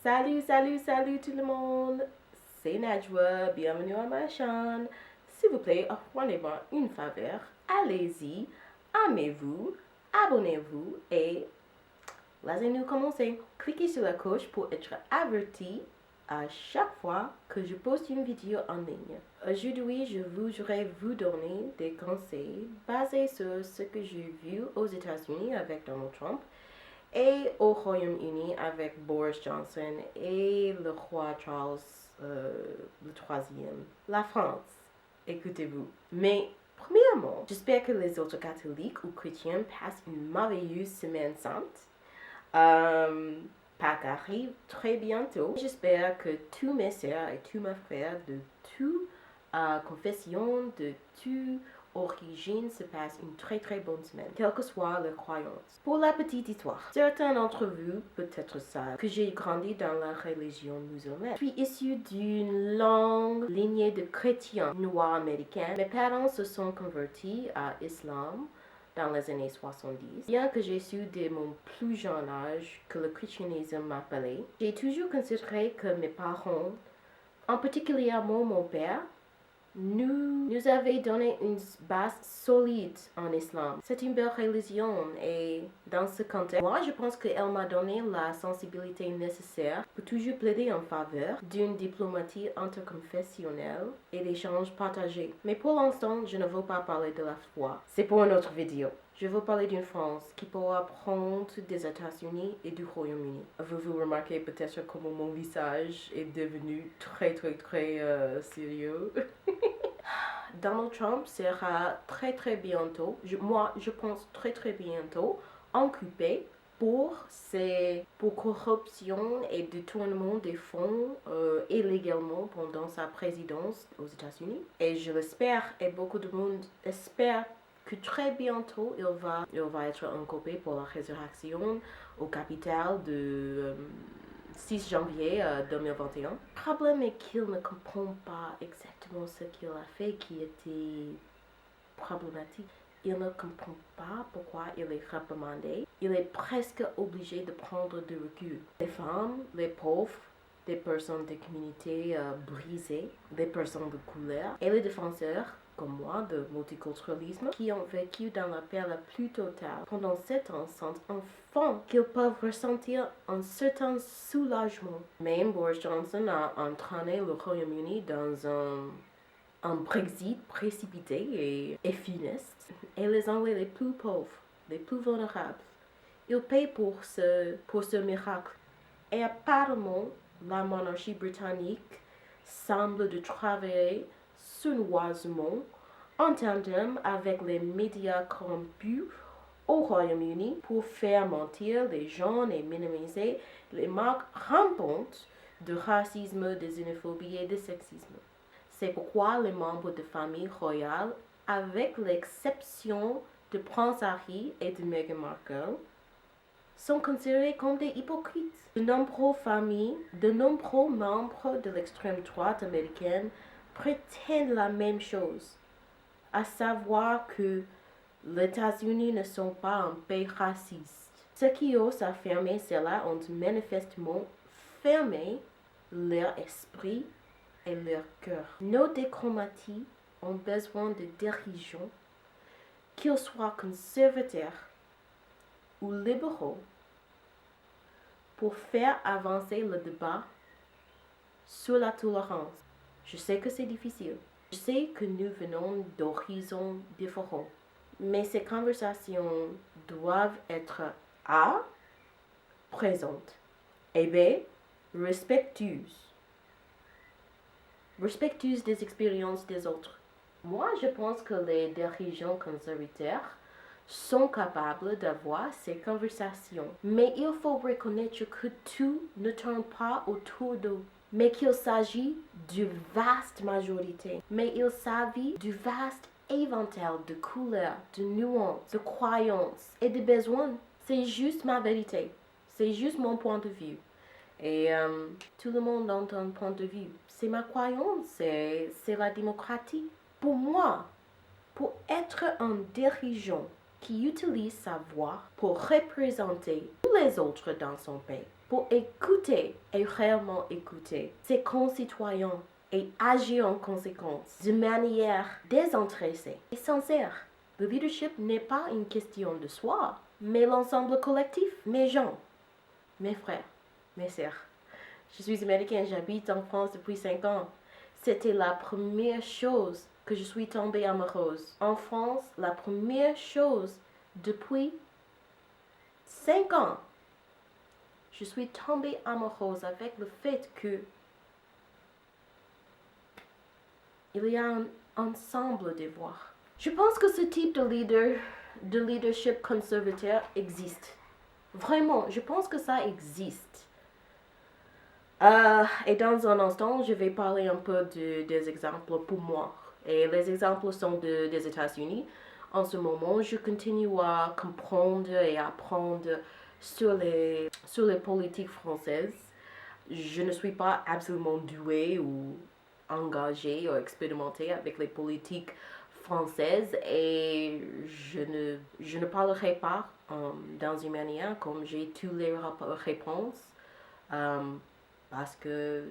Salut tout le monde. C'est Najwa, bienvenue à ma chaîne. S'il vous plaît, offrez-moi une faveur. Allez-y, aimez-vous, abonnez-vous et laissez-nous commencer. Cliquez sur la cloche pour être averti à chaque fois que je poste une vidéo en ligne. Aujourd'hui, je voudrais vous donner des conseils basés sur ce que j'ai vu aux États-Unis avec Donald Trump et au Royaume-Uni avec Boris Johnson et le roi Charles le troisième. La France, écoutez-vous. Mais premièrement, j'espère que les autres catholiques ou chrétiens passent une merveilleuse semaine sainte. Pâques arrive très bientôt. J'espère que tous mes sœurs et tous mes frères de toute confession, de toute origine se passent une très bonne semaine, quelle que soit leur croyance. Pour la petite histoire, certains d'entre vous peut-être savent que j'ai grandi dans la religion musulmane. Je suis issue d'une longue lignée de chrétiens noirs américains. Mes parents se sont convertis à l'islam dans les années 70. Bien que j'ai su dès mon plus jeune âge que le christianisme m'appelait, j'ai toujours considéré que mes parents, en particulier mon père, nous avait donné une base solide en islam. C'est une belle religion et dans ce contexte, moi je pense qu'elle m'a donné la sensibilité nécessaire pour toujours plaider en faveur d'une diplomatie interconfessionnelle et d'échanges partagés. Mais pour l'instant, je ne veux pas parler de la foi. C'est pour une autre vidéo. Je veux parler d'une France qui peut apprendre des États-Unis et du Royaume-Uni. Vous remarquez peut-être comment mon visage est devenu très sérieux. Donald Trump sera très bientôt, je pense très bientôt, inculpé pour corruption et détournement des fonds illégalement pendant sa présidence aux États-Unis. Et je l'espère, et beaucoup de monde espère que très bientôt il va être inculpé pour la résurrection au Capitole de 6 janvier 2021. Le problème est qu'il ne comprend pas exactement ce qu'il a fait qui était problématique. Il ne comprend pas pourquoi il est réprimandé. Il est presque obligé de prendre du recul. Les femmes, les pauvres, des personnes de communautés brisées, des personnes de couleur et les défenseurs comme moi de multiculturalisme qui ont vécu dans la paix la plus totale pendant 7 ans sentent enfin qu'ils peuvent ressentir un certain soulagement. Même Boris Johnson a entraîné le Royaume-Uni dans un Brexit précipité et funeste. Et les Anglais les plus pauvres, les plus vulnérables, ils payent pour ce miracle. Et apparemment, la monarchie britannique semble de travailler sournoisement en tandem avec les médias corrompus au Royaume-Uni pour faire mentir les gens et minimiser les marques rampantes de racisme, de xénophobie et de sexisme. C'est pourquoi les membres de famille royale, avec l'exception de Prince Harry et de Meghan Markle, sont considérés comme des hypocrites. De nombreux membres de l'extrême droite américaine prétendent la même chose, à savoir que les États-Unis ne sont pas un pays raciste. Ceux qui osent affirmer cela ont manifestement fermé leur esprit et leur cœur. Nos démocraties ont besoin de dirigeants, qu'ils soient conservateurs ou libéraux, pour faire avancer le débat sur la tolérance. Je sais que c'est difficile. Je sais que nous venons d'horizons différents. Mais ces conversations doivent être A. Présentes et B. Respectueuses. Respectueuses des expériences des autres. Moi, je pense que les dirigeants conservateurs sont capables d'avoir ces conversations. Mais il faut reconnaître que tout ne tourne pas autour d'eux, mais qu'il s'agit d'une vaste majorité. Mais il s'agit du vaste éventail de couleurs, de nuances, de croyances et de besoins. C'est juste ma vérité. C'est juste mon point de vue. Et tout le monde a un point de vue. C'est ma croyance, c'est la démocratie. Pour moi, pour être un dirigeant qui utilise sa voix pour représenter tous les autres dans son pays, pour écouter et réellement écouter ses concitoyens et agir en conséquence de manière désintéressée et sincère. Le leadership n'est pas une question de soi, mais l'ensemble collectif. Mes gens, mes frères, mes sœurs. Je suis américaine, j'habite en France depuis 5 ans. C'était la première chose que je suis tombée amoureuse. En France, la première chose depuis 5 ans, je suis tombée amoureuse avec le fait que il y a un ensemble de voix. Je pense que ce type de leadership conservateur existe. Vraiment, je pense que ça existe. Et dans un instant, je vais parler un peu des exemples pour moi. Et les exemples sont des États-Unis. En ce moment, je continue à comprendre et apprendre sur les politiques françaises. Je ne suis pas absolument douée ou engagée ou expérimentée avec les politiques françaises et je ne parlerai pas dans une manière comme j'ai toutes les réponses parce que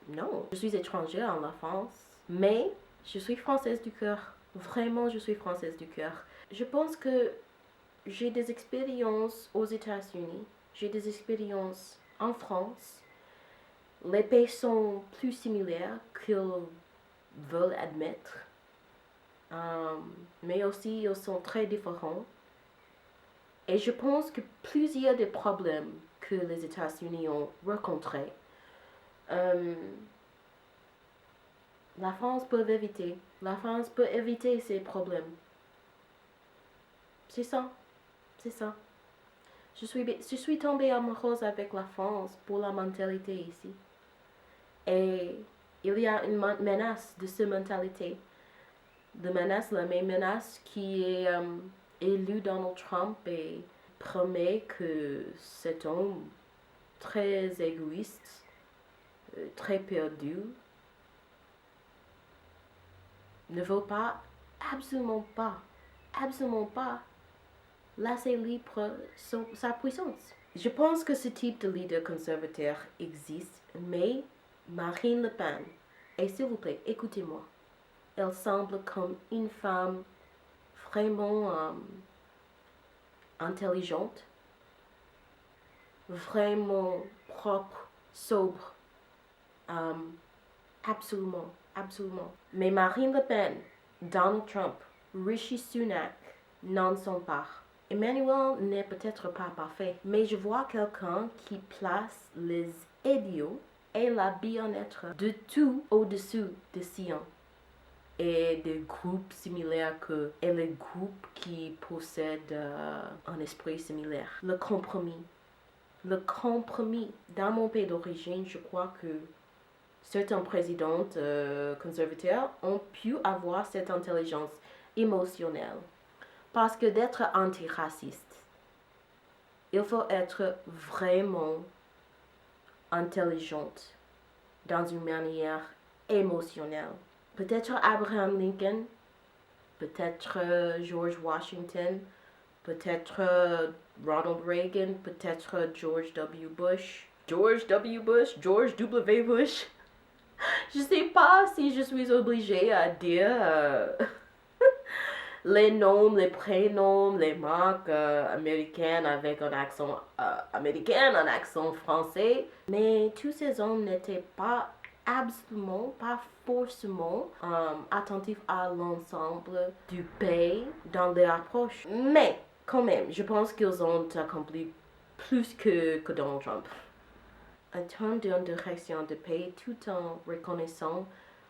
non, je suis étrangère en la France, mais je suis française du cœur. Vraiment, je suis française du cœur. Je pense que j'ai des expériences aux États-Unis, j'ai des expériences en France. Les pays sont plus similaires qu'ils veulent admettre, mais aussi ils sont très différents. Et je pense que plusieurs des problèmes que les États-Unis ont rencontrés, la France peut éviter. La France peut éviter ces problèmes. C'est ça. C'est ça. Je suis tombée amoureuse avec la France pour la mentalité ici. Et il y a une menace de cette mentalité. La même menace qui est élu Donald Trump et promet que cet homme très égoïste, très perdu, ne veut pas, absolument pas laisser libre sa puissance. Je pense que ce type de leader conservateur existe, mais Marine Le Pen, et s'il vous plaît, écoutez-moi, elle semble comme une femme vraiment intelligente, vraiment propre, sobre, absolument. Mais Marine Le Pen, Donald Trump, Rishi Sunak n'en sont pas. Emmanuel n'est peut-être pas parfait, mais je vois quelqu'un qui place les idéaux et la bien-être de tout au-dessus des siens et des groupes similaires et les groupes qui possèdent un esprit similaire. Le compromis. Dans mon pays d'origine, je crois que certains présidents conservateurs ont pu avoir cette intelligence émotionnelle. Parce que d'être antiraciste, il faut être vraiment intelligente dans une manière émotionnelle. Peut-être Abraham Lincoln, peut-être George Washington, peut-être Ronald Reagan, peut-être George W. Bush. George W. Bush. Je ne sais pas si je suis obligée à dire les noms, les prénoms, les marques américaines avec un accent américain, un accent français. Mais tous ces hommes n'étaient pas absolument, pas forcément attentifs à l'ensemble du pays dans leur approche. Mais quand même, je pense qu'ils ont accompli plus que Donald Trump. Un terme d'une direction de pays tout en reconnaissant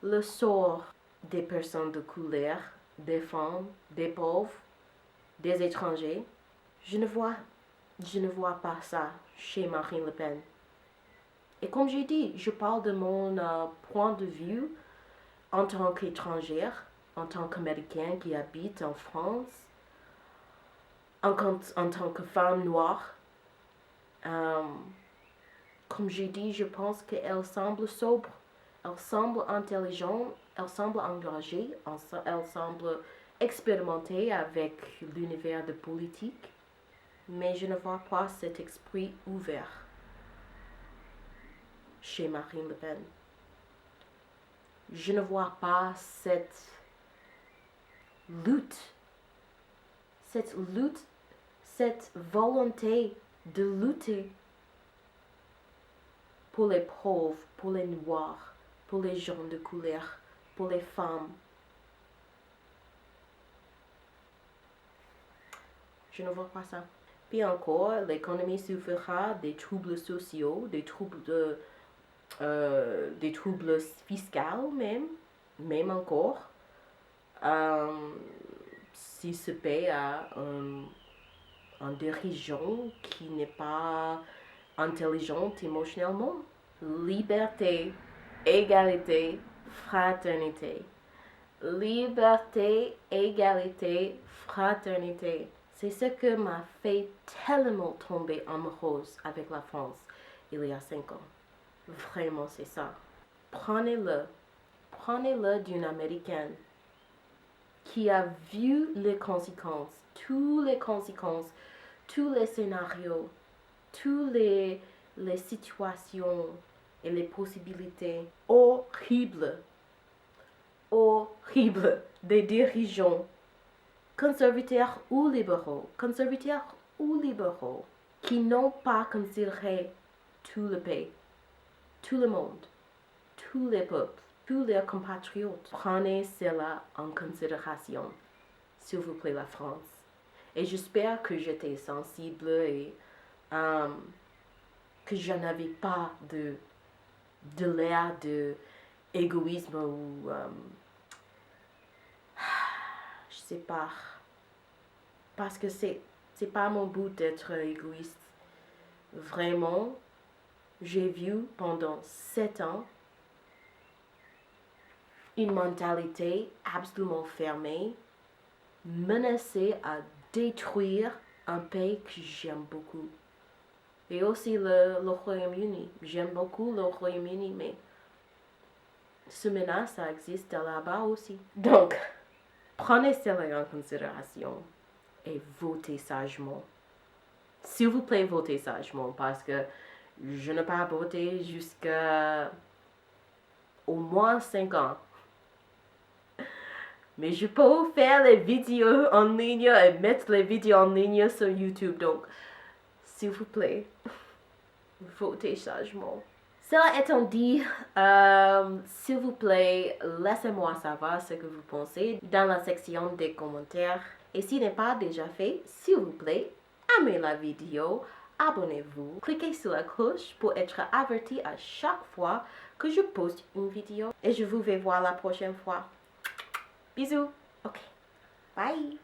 le sort des personnes de couleur, des femmes, des pauvres, des étrangers. Je ne vois pas ça chez Marine Le Pen. Et comme j'ai dit, je parle de mon point de vue en tant qu'étrangère, en tant qu'Américaine qui habite en France, en tant que femme noire. Comme j'ai dit, je pense qu'elle semble sobre, elle semble intelligente, elle semble engagée, elle semble expérimentée avec l'univers de politique, mais je ne vois pas cet esprit ouvert. chez Marine Le Pen. Je ne vois pas cette lutte, cette volonté de lutter pour les pauvres, pour les noirs, pour les gens de couleur, pour les femmes. Je ne vois pas ça. Puis encore, l'économie souffrira des troubles sociaux, des troubles fiscaux même encore. Si ce pays a un dirigeant qui n'est pas intelligent émotionnellement. Liberté, égalité, fraternité. Liberté, égalité, fraternité. C'est ce que m'a fait tellement tomber amoureuse avec la France il y a 5 ans. Vraiment, c'est ça. Prenez-le d'une Américaine qui a vu les conséquences, tous les scénarios, toutes les situations et les possibilités horribles des dirigeants, conservateurs ou libéraux, qui n'ont pas considéré tout le pays, tout le monde, tous les peuples, tous leurs compatriotes. Prenez cela en considération, s'il vous plaît, la France. Et j'espère que j'étais sensible et que je n'avais pas de l'air d'égoïsme ou je sais pas, parce que c'est pas mon but d'être égoïste. Vraiment, j'ai vu pendant 7 ans une mentalité absolument fermée, menacée à détruire un pays que j'aime beaucoup. Et aussi le Royaume-Uni. J'aime beaucoup le Royaume-Uni, mais ce menace, ça existe là-bas aussi. Donc, prenez cela en considération et votez sagement. S'il vous plaît, votez sagement, parce que je n'ai pas voté jusqu'à au moins 5 ans. Mais je peux faire les vidéos en ligne et mettre les vidéos en ligne sur YouTube. Donc, s'il vous plaît, votez sagement. Cela étant dit, s'il vous plaît, laissez-moi savoir ce que vous pensez dans la section des commentaires. Et si ce n'est pas déjà fait, s'il vous plaît, aimez la vidéo, abonnez-vous, cliquez sur la cloche pour être averti à chaque fois que je poste une vidéo. Et je vous vais voir la prochaine fois. Bisous. Ok. Bye.